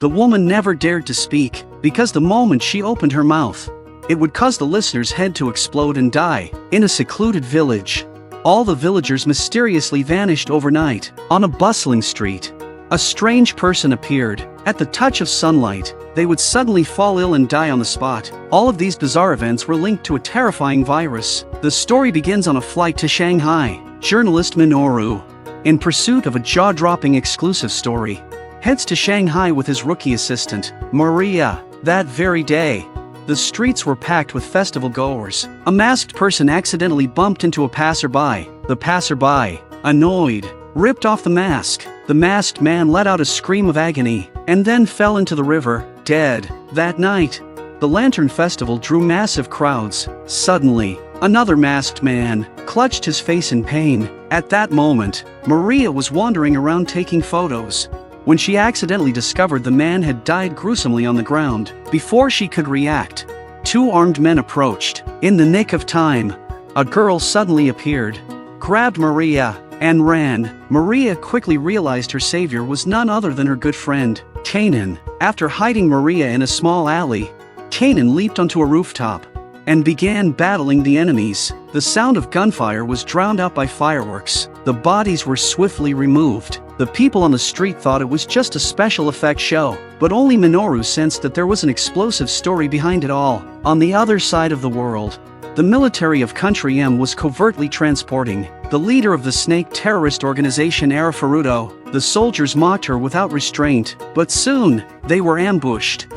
The woman never dared to speak, because the moment she opened her mouth, it would cause the listener's head to explode and die. In a secluded village, all the villagers mysteriously vanished overnight. On a bustling street, a strange person appeared. At the touch of sunlight, they would suddenly fall ill and die on the spot. All of these bizarre events were linked to a terrifying virus. The story begins on a flight to Shanghai. Journalist Minoru, in pursuit of a jaw-dropping exclusive story, heads to Shanghai with his rookie assistant, Maria. That very day, the streets were packed with festival goers. A masked person accidentally bumped into a passerby. The passerby, annoyed, ripped off the mask. The masked man let out a scream of agony, and then fell into the river, dead. That night, the Lantern Festival drew massive crowds. Suddenly, another masked man clutched his face in pain. At that moment, Maria was wandering around taking photos, when she accidentally discovered the man had died gruesomely on the ground. Before she could react, two armed men approached. In the nick of time, a girl suddenly appeared, grabbed Maria, and ran. Maria quickly realized her savior was none other than her good friend, Kanan. After hiding Maria in a small alley, Kanan leaped onto a rooftop and began battling the enemies. The sound of gunfire was drowned out by fireworks. The bodies were swiftly removed. The people on the street thought it was just a special effects show, but only Minoru sensed that there was an explosive story behind it all. On the other side of the world, the military of Country M was covertly transporting the leader of the snake terrorist organization Arafuruto. The soldiers mocked her without restraint, but soon, they were ambushed.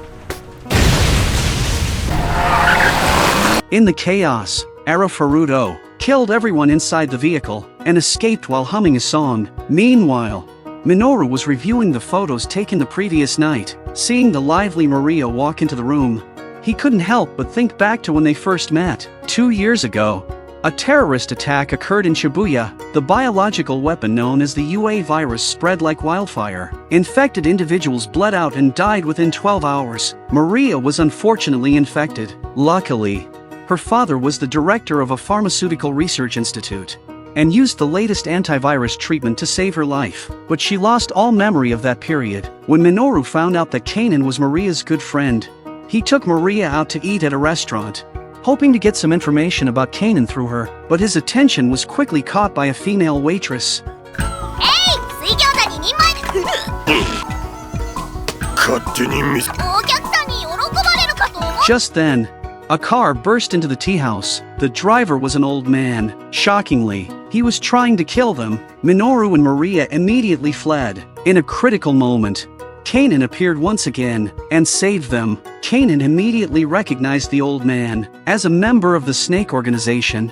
In the chaos, Arafuruto killed everyone inside the vehicle and escaped while humming a song. Meanwhile, Minoru was reviewing the photos taken the previous night. Seeing the lively Maria walk into the room, he couldn't help but think back to when they first met. 2 years ago, a terrorist attack occurred in Shibuya. The biological weapon known as the UA virus spread like wildfire. Infected individuals bled out and died within 12 hours. Maria was unfortunately infected. Luckily, her father was the director of a pharmaceutical research institute and used the latest antivirus treatment to save her life. But she lost all memory of that period. When Minoru found out that Kanan was Maria's good friend, he took Maria out to eat at a restaurant, hoping to get some information about Kanan through her, but his attention was quickly caught by a female waitress. Just then, a car burst into the tea house. The driver was an old man. Shockingly, he was trying to kill them. Minoru and Maria immediately fled. In a critical moment, Kanan appeared once again and saved them. Kanan immediately recognized the old man as a member of the snake organization.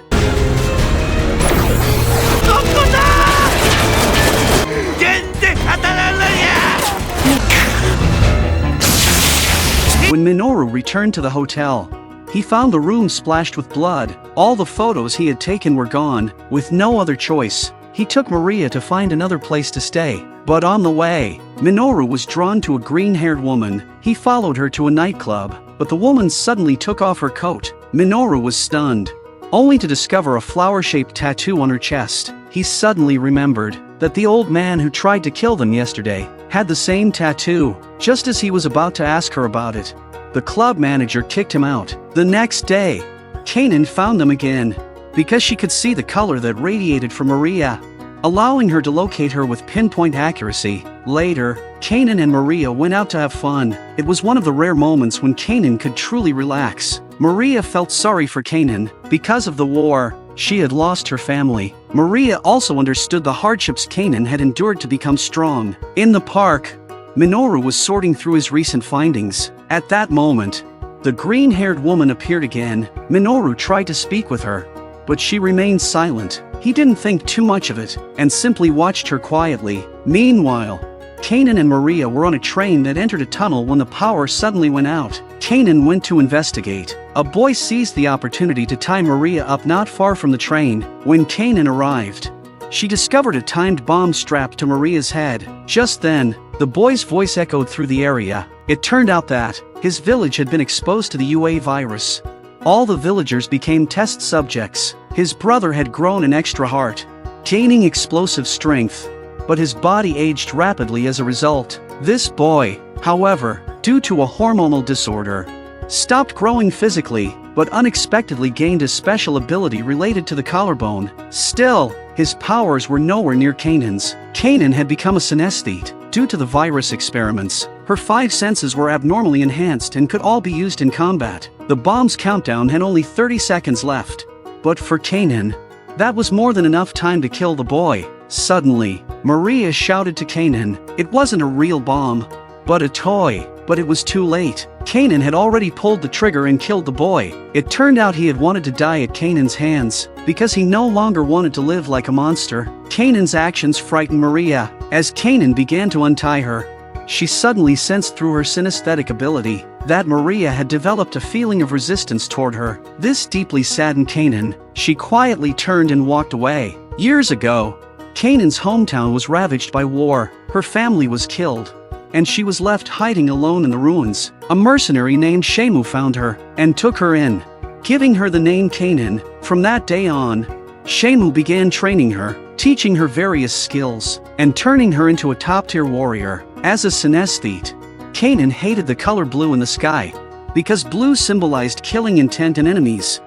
When Minoru returned to the hotel, he found the room splashed with blood. All the photos he had taken were gone. With no other choice, he took Maria to find another place to stay. But on the way, Minoru was drawn to a green-haired woman. He followed her to a nightclub, but the woman suddenly took off her coat. Minoru was stunned, only to discover a flower-shaped tattoo on her chest. He suddenly remembered that the old man who tried to kill them yesterday had the same tattoo. Just as he was about to ask her about it, the club manager kicked him out. The next day, Kanan found them again, because she could see the color that radiated from Maria, allowing her to locate her with pinpoint accuracy. Later, Kanan and Maria went out to have fun. It was one of the rare moments when Kanan could truly relax. Maria felt sorry for Kanan. Because of the war, she had lost her family. Maria also understood the hardships Kanan had endured to become strong. In the park, Minoru was sorting through his recent findings. At that moment, the green-haired woman appeared again. Minoru tried to speak with her, but she remained silent. He didn't think too much of it, and simply watched her quietly. Meanwhile, Kanan and Maria were on a train that entered a tunnel when the power suddenly went out. Kanan went to investigate. A boy seized the opportunity to tie Maria up not far from the train. When Kanan arrived, she discovered a timed bomb strapped to Maria's head. Just then, the boy's voice echoed through the area. It turned out that his village had been exposed to the UA virus. All the villagers became test subjects. His brother had grown an extra heart, gaining explosive strength, but his body aged rapidly as a result. This boy however, due to a hormonal disorder, stopped growing physically, but unexpectedly gained a special ability related to the collarbone. Still, his powers were nowhere near Kanan's. Kanan had become a synesthete. Due to the virus experiments, her 5 senses were abnormally enhanced and could all be used in combat. The bomb's countdown had only 30 seconds left. But for Kanan, that was more than enough time to kill the boy. Suddenly, Maria shouted to Kanan. It wasn't a real bomb, but a toy. But it was too late. Kanan had already pulled the trigger and killed the boy. It turned out he had wanted to die at Kanan's hands, because he no longer wanted to live like a monster. Kanan's actions frightened Maria. As Kanan began to untie her, she suddenly sensed through her synesthetic ability that Maria had developed a feeling of resistance toward her. This deeply saddened Kanan. She quietly turned and walked away. Years ago, Kanan's hometown was ravaged by war. Her family was killed, and she was left hiding alone in the ruins. A mercenary named Shemu found her and took her in, giving her the name Kanan. From that day on, Shemu began training her, teaching her various skills, and turning her into a top-tier warrior. As a synesthete, Kanan hated the color blue in the sky, because blue symbolized killing intent in enemies.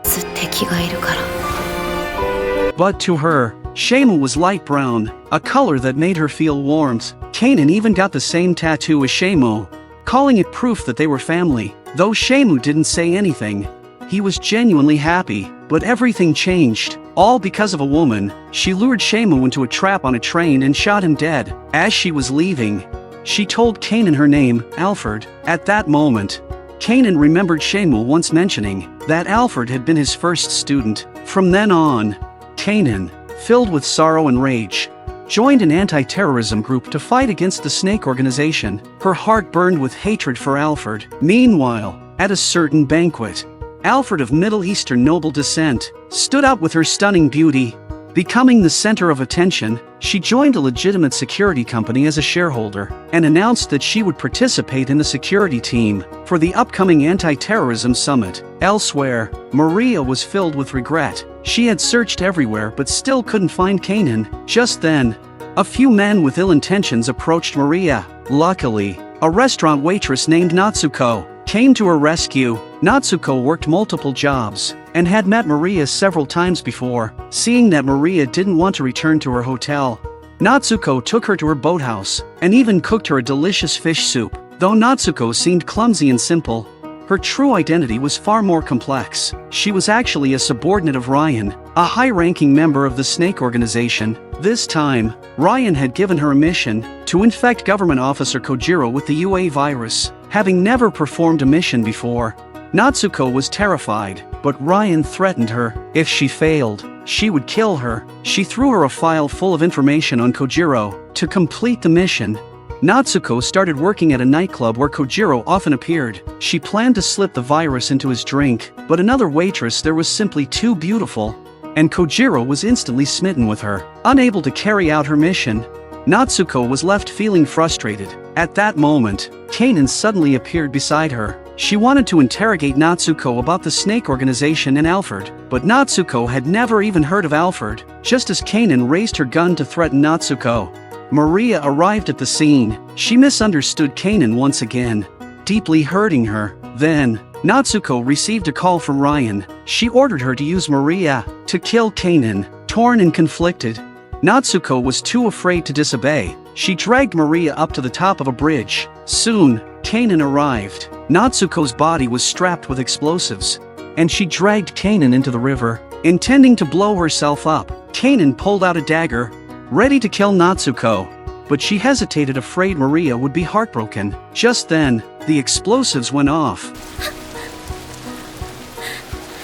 But to her, Shemu was light brown, a color that made her feel warmth. Kanan even got the same tattoo as Shemu, calling it proof that they were family. Though Shemu didn't say anything, he was genuinely happy. But everything changed, all because of a woman. She lured Shemu into a trap on a train and shot him dead. As she was leaving, she told Kanan her name, Alfred. At that moment, Kanan remembered Shemu once mentioning that Alfred had been his first student. From then on, Kanan, filled with sorrow and rage, joined an anti-terrorism group to fight against the Snake Organization. Her heart burned with hatred for Alfred. Meanwhile, at a certain banquet, Alfred, of Middle Eastern noble descent, stood out with her stunning beauty. Becoming the center of attention, she joined a legitimate security company as a shareholder and announced that she would participate in the security team for the upcoming anti-terrorism summit. Elsewhere, Maria was filled with regret. She had searched everywhere but still couldn't find Kanan. Just then, a few men with ill intentions approached Maria. Luckily, a restaurant waitress named Natsuko came to her rescue. Natsuko worked multiple jobs and had met Maria several times before. Seeing that Maria didn't want to return to her hotel, Natsuko took her to her boathouse and even cooked her a delicious fish soup. Though Natsuko seemed clumsy and simple, her true identity was far more complex. She was actually a subordinate of Ryan, a high-ranking member of the Snake Organization. This time, Ryan had given her a mission to infect government officer Kojiro with the UA virus. Having never performed a mission before, Natsuko was terrified, but Ryan threatened her. If she failed, she would kill her. She threw her a file full of information on Kojiro. To complete the mission, Natsuko started working at a nightclub where Kojiro often appeared. She planned to slip the virus into his drink, but another waitress there was simply too beautiful, and Kojiro was instantly smitten with her. Unable to carry out her mission, Natsuko was left feeling frustrated. At that moment, Kanan suddenly appeared beside her. She wanted to interrogate Natsuko about the Snake Organization and Alfred, but Natsuko had never even heard of Alfred. Just as Kanan raised her gun to threaten Natsuko, Maria arrived at the scene. She misunderstood Kanan once again, deeply hurting her. Then, Natsuko received a call from Ryan. She ordered her to use Maria to kill Kanan. Torn and conflicted, Natsuko was too afraid to disobey. She dragged Maria up to the top of a bridge. Soon, Kanan arrived. Natsuko's body was strapped with explosives, and she dragged Kanan into the river, intending to blow herself up. Kanan pulled out a dagger, ready to kill Natsuko, but she hesitated, afraid Maria would be heartbroken. Just then, the explosives went off.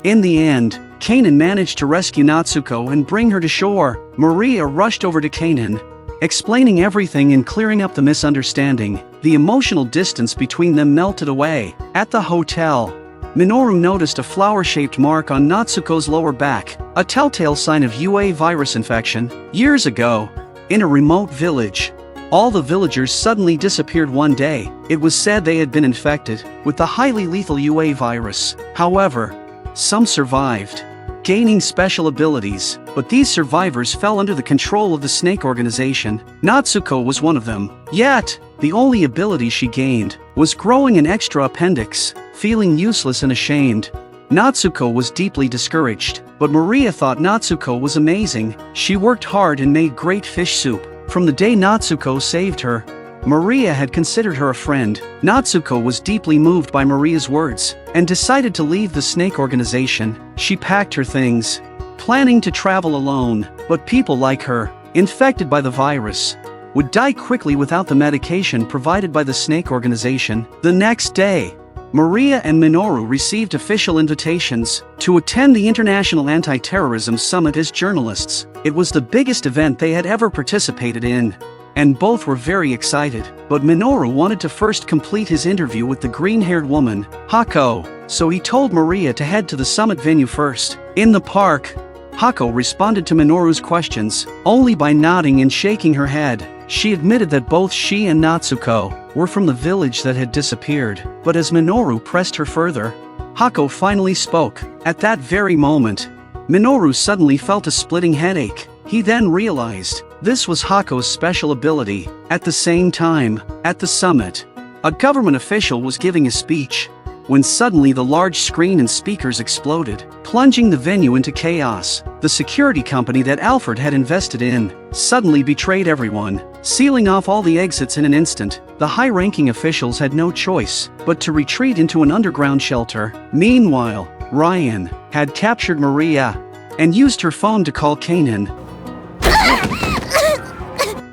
In the end, Kanan managed to rescue Natsuko and bring her to shore. Maria rushed over to Kanan, explaining everything and clearing up the misunderstanding. The emotional distance between them melted away. At the hotel, Minoru noticed a flower-shaped mark on Natsuko's lower back, a telltale sign of UA virus infection. Years ago, in a remote village, all the villagers suddenly disappeared one day. It was said they had been infected with the highly lethal UA virus. However, some survived, gaining special abilities, but these survivors fell under the control of the Snake Organization. Natsuko was one of them. Yet, The only ability she gained was growing an extra appendix, feeling useless and ashamed. Natsuko was deeply discouraged, but Maria thought Natsuko was amazing. She worked hard and made great fish soup. From the day Natsuko saved her, Maria had considered her a friend. Natsuko was deeply moved by Maria's words and decided to leave the snake organization. She packed her things, planning to travel alone, but people like her, infected by the virus, would die quickly without the medication provided by the snake organization. The next day, Maria and Minoru received official invitations to attend the International Anti-Terrorism Summit as journalists. It was the biggest event they had ever participated in, and both were very excited. But Minoru wanted to first complete his interview with the green-haired woman, Hako, so he told Maria to head to the summit venue first. In the park, Hako responded to Minoru's questions only by nodding and shaking her head. She admitted that both she and Natsuko were from the village that had disappeared, but as Minoru pressed her further, Hako finally spoke. At that very moment, Minoru suddenly felt a splitting headache. He then realized this was Hako's special ability. At the same time, at the summit, a government official was giving a speech when suddenly the large screen and speakers exploded, plunging the venue into chaos. The security company that Alfred had invested in suddenly betrayed everyone, sealing off all the exits in an instant. The high-ranking officials had no choice but to retreat into an underground shelter. Meanwhile, Ryan had captured Maria and used her phone to call Kanan.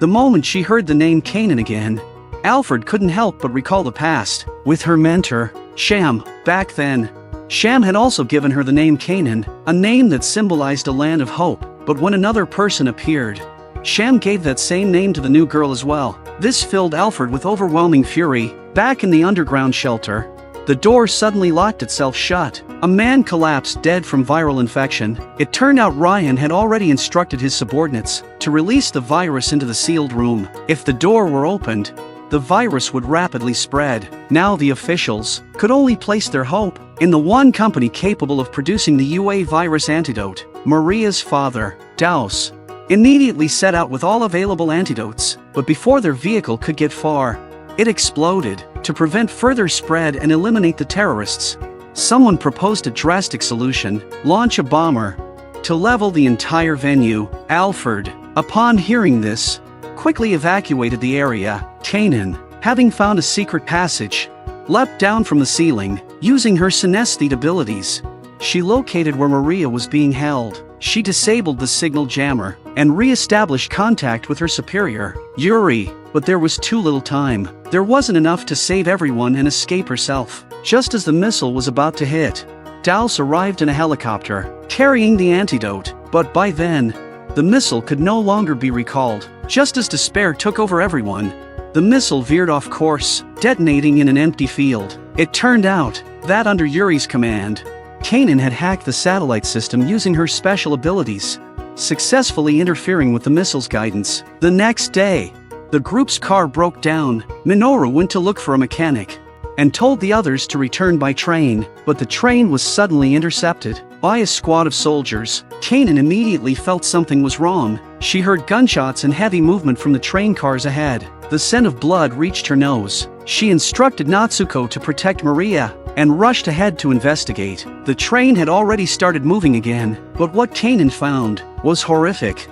The moment she heard the name Kanan again, Alfred couldn't help but recall the past with her mentor, Sham. Back then, Sham had also given her the name Canaan, a name that symbolized a land of hope. But when another person appeared, Sham gave that same name to the new girl as well. This filled Alfred with overwhelming fury. Back in the underground shelter, the door suddenly locked itself shut. A man collapsed dead from viral infection. It turned out Ryan had already instructed his subordinates to release the virus into the sealed room. If the door were opened, the virus would rapidly spread. Now the officials could only place their hope in the one company capable of producing the UA virus antidote. Maria's father, Daos, immediately set out with all available antidotes, but before their vehicle could get far, it exploded. To prevent further spread and eliminate the terrorists, someone proposed a drastic solution: launch a bomber to level the entire venue. Alfred, upon hearing this, quickly evacuated the area. Kanan, having found a secret passage, leapt down from the ceiling, using her synesthete abilities. She located where Maria was being held. She disabled the signal jammer and re-established contact with her superior, Yuri, but there was too little time. There wasn't enough to save everyone and escape herself. Just as the missile was about to hit, Daos arrived in a helicopter, carrying the antidote, but by then, the missile could no longer be recalled. Just as despair took over everyone, the missile veered off course, detonating in an empty field. It turned out that under Yuri's command, Kanan had hacked the satellite system using her special abilities, successfully interfering with the missile's guidance. The next day, the group's car broke down. Minoru went to look for a mechanic and told the others to return by train, but the train was suddenly intercepted by a squad of soldiers. Kanan immediately felt something was wrong. She heard gunshots and heavy movement from the train cars ahead. The scent of blood reached her nose. She instructed Natsuko to protect Maria and rushed ahead to investigate. The train had already started moving again, but what Kanan found was horrific.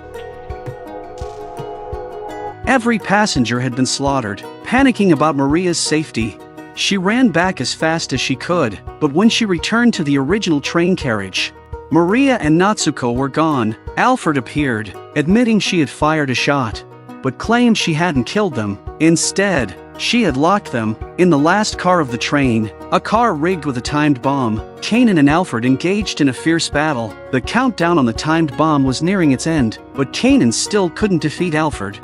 Every passenger had been slaughtered. Panicking about Maria's safety, she ran back as fast as she could, but when she returned to the original train carriage, Maria and Natsuko were gone. Alfred appeared, admitting she had fired a shot, but claimed she hadn't killed them. Instead, she had locked them in the last car of the train, a car rigged with a timed bomb. Kanan and Alfred engaged in a fierce battle. The countdown on the timed bomb was nearing its end, but Kanan still couldn't defeat Alfred.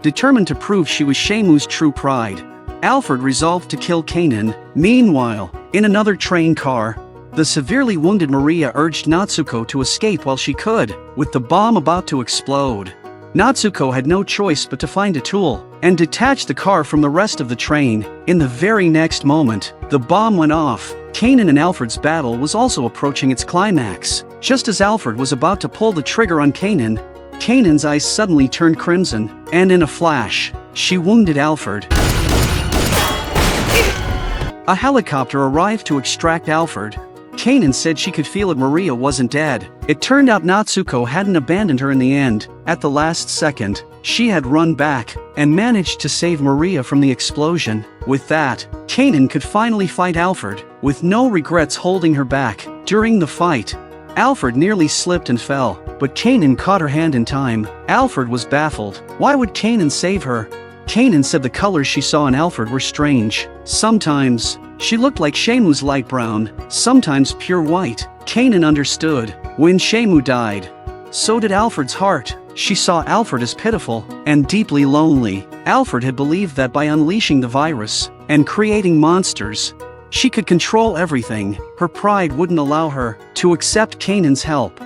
Determined to prove she was Shemu's true pride, Alfred resolved to kill Kanan. Meanwhile, in another train car, the severely wounded Maria urged Natsuko to escape while she could, with the bomb about to explode. Natsuko had no choice but to find a tool and detach the car from the rest of the train. In the very next moment, the bomb went off. Kanan and Alfred's battle was also approaching its climax. Just as Alfred was about to pull the trigger on Kanan, Kanan's eyes suddenly turned crimson, and in a flash, she wounded Alfred. A helicopter arrived to extract Alfred. Kanan said she could feel it. Maria wasn't dead. It turned out Natsuko hadn't abandoned her in the end. At the last second, she had run back and managed to save Maria from the explosion. With that, Kanan could finally fight Alfred, with no regrets holding her back. During the fight, Alfred nearly slipped and fell, but Kanan caught her hand in time. Alfred was baffled. Why would Kanan save her? Kanan said the colors she saw in Alfred were strange. Sometimes, she looked like Shemu's light brown, sometimes pure white. Kanan understood. When Shemu died, so did Alfred's heart. She saw Alfred as pitiful and deeply lonely. Alfred had believed that by unleashing the virus and creating monsters, she could control everything. Her pride wouldn't allow her to accept Kanan's help.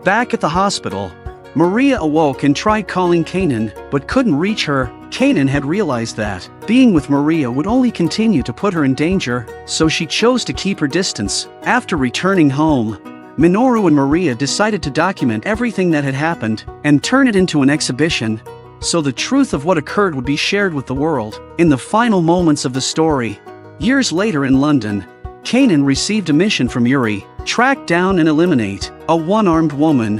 Back at the hospital, Maria awoke and tried calling Kanan, but couldn't reach her. Kanan had realized that being with Maria would only continue to put her in danger, so she chose to keep her distance. After returning home, Minoru and Maria decided to document everything that had happened and turn it into an exhibition, so the truth of what occurred would be shared with the world. In the final moments of the story, years later in London, Kanan received a mission from Yuri: track down and eliminate a one-armed woman